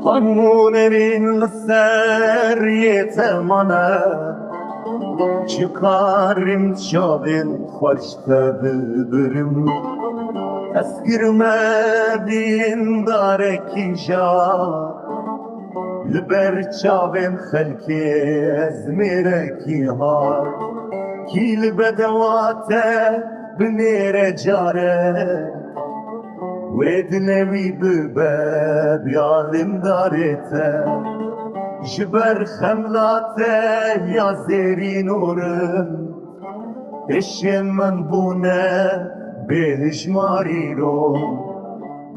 Hamunerin seriyete mana çıkarım şabin hoşta bülbülüm Eskirme bin dareki şah Lber çavin xelki ezmireki har Kil bedevate binire care ودنوی ببب یادم دارته جبر خملاته یا زیری نورم اشم من بونه بهشماری رو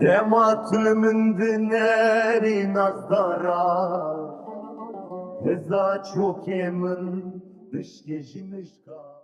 دماتل من دنری نزدارا هزا چوکی من دشکشی مشکا